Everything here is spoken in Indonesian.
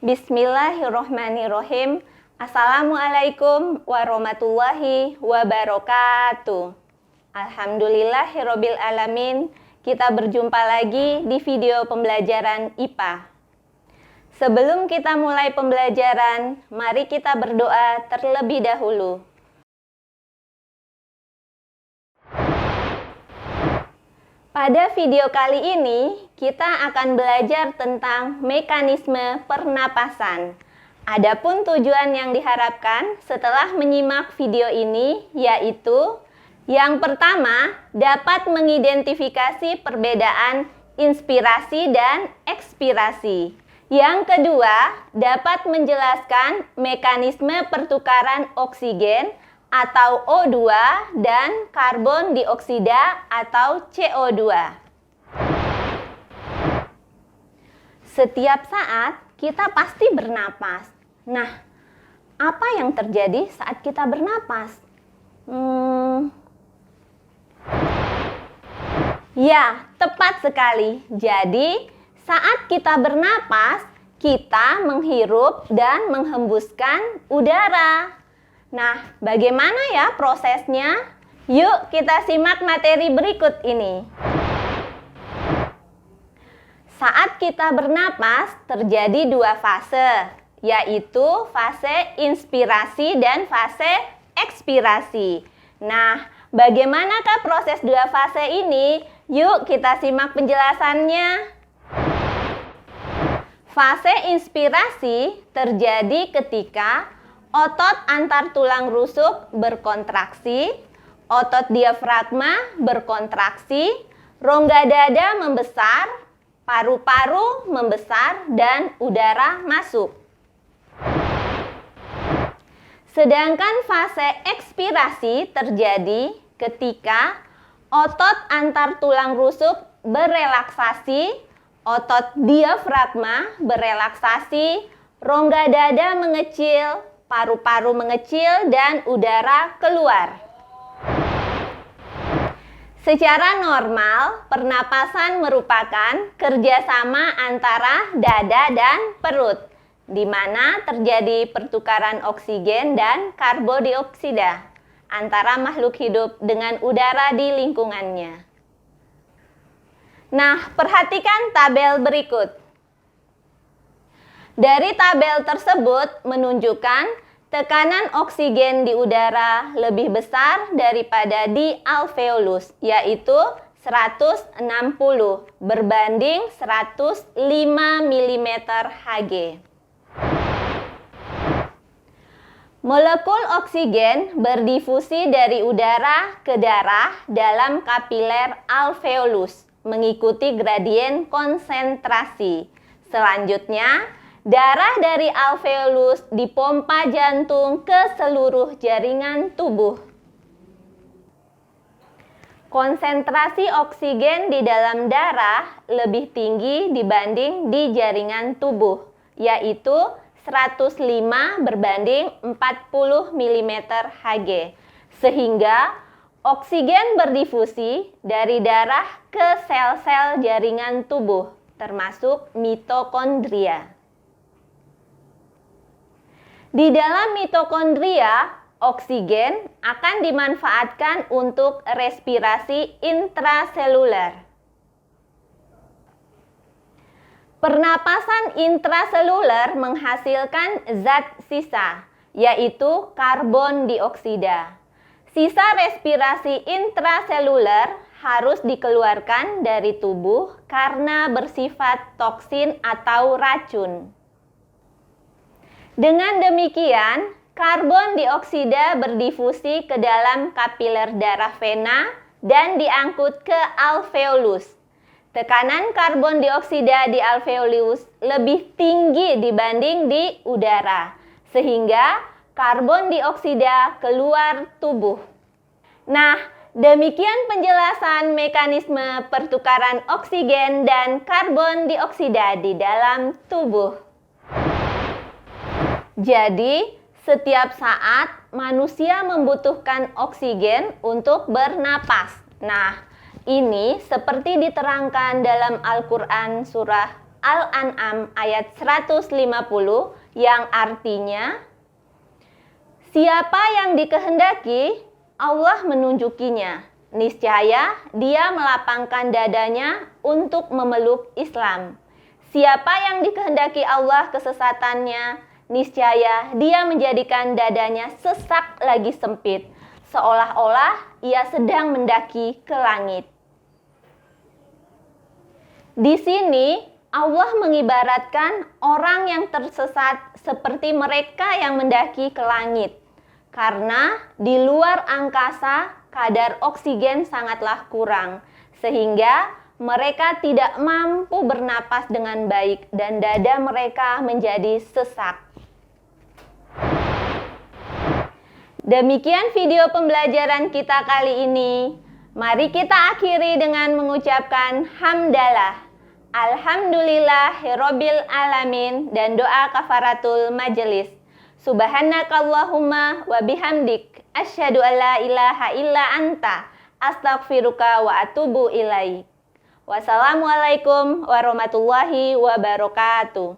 Bismillahirrohmanirrohim. Assalamualaikum warahmatullahi wabarakatuh. Alhamdulillahirabbil alamin. Kita berjumpa lagi di video pembelajaran IPA. Sebelum kita mulai pembelajaran, mari kita berdoa terlebih dahulu. Pada video kali ini, kita akan belajar tentang mekanisme pernapasan. Adapun tujuan yang diharapkan setelah menyimak video ini yaitu yang pertama, dapat mengidentifikasi perbedaan inspirasi dan ekspirasi. Yang kedua, dapat menjelaskan mekanisme pertukaran oksigen atau O2 dan karbon dioksida atau CO2. Setiap saat kita pasti bernapas. Nah, apa yang terjadi saat kita bernapas? Ya, tepat sekali. Jadi, saat kita bernapas, kita menghirup dan menghembuskan udara. Nah, bagaimana ya prosesnya? Yuk kita simak materi berikut ini. Saat kita bernapas, terjadi dua fase, yaitu fase inspirasi dan fase ekspirasi. Nah, bagaimanakah proses dua fase ini? Yuk kita simak penjelasannya. Fase inspirasi terjadi ketika otot antar tulang rusuk berkontraksi, otot diafragma berkontraksi, rongga dada membesar, paru-paru membesar, dan udara masuk. Sedangkan fase ekspirasi terjadi ketika otot antar tulang rusuk berelaksasi, otot diafragma berelaksasi, rongga dada mengecil, paru-paru mengecil, dan udara keluar. Secara normal, pernapasan merupakan kerjasama antara dada dan perut, di mana terjadi pertukaran oksigen dan karbon dioksida antara makhluk hidup dengan udara di lingkungannya. Nah, perhatikan tabel berikut. Dari tabel tersebut menunjukkan tekanan oksigen di udara lebih besar daripada di alveolus, yaitu 160 berbanding 105 mm Hg. Molekul oksigen berdifusi dari udara ke darah dalam kapiler alveolus, mengikuti gradien konsentrasi. Selanjutnya, darah dari alveolus dipompa jantung ke seluruh jaringan tubuh. Konsentrasi oksigen di dalam darah lebih tinggi dibanding di jaringan tubuh, yaitu 105 berbanding 40 mm Hg, sehingga oksigen berdifusi dari darah ke sel-sel jaringan tubuh, termasuk mitokondria. Di dalam mitokondria, oksigen akan dimanfaatkan untuk respirasi intraseluler. Pernapasan intraseluler menghasilkan zat sisa, yaitu karbon dioksida. Sisa respirasi intraseluler harus dikeluarkan dari tubuh karena bersifat toksin atau racun. Dengan demikian, karbon dioksida berdifusi ke dalam kapiler darah vena dan diangkut ke alveolus. Tekanan karbon dioksida di alveolus lebih tinggi dibanding di udara, sehingga karbon dioksida keluar tubuh. Nah, demikian penjelasan mekanisme pertukaran oksigen dan karbon dioksida di dalam tubuh. Jadi, setiap saat manusia membutuhkan oksigen untuk bernapas. Nah, ini seperti diterangkan dalam Al-Quran surah Al-An'am ayat 150 yang artinya, siapa yang dikehendaki, Allah menunjukinya. Niscaya dia melapangkan dadanya untuk memeluk Islam. Siapa yang dikehendaki Allah kesesatannya, niscaya dia menjadikan dadanya sesak lagi sempit, seolah-olah ia sedang mendaki ke langit. Di sini Allah mengibaratkan orang yang tersesat seperti mereka yang mendaki ke langit. Karena di luar angkasa kadar oksigen sangatlah kurang, sehingga mereka tidak mampu bernapas dengan baik dan dada mereka menjadi sesak. Demikian video pembelajaran kita kali ini. Mari kita akhiri dengan mengucapkan hamdalah. Alhamdulillahirabbil alamin dan doa kafaratul majelis. Subhanakallahumma wa bihamdik asyhadu an la ilaha illa anta astaghfiruka wa atubu ilaik. Wassalamualaikum warahmatullahi wabarakatuh.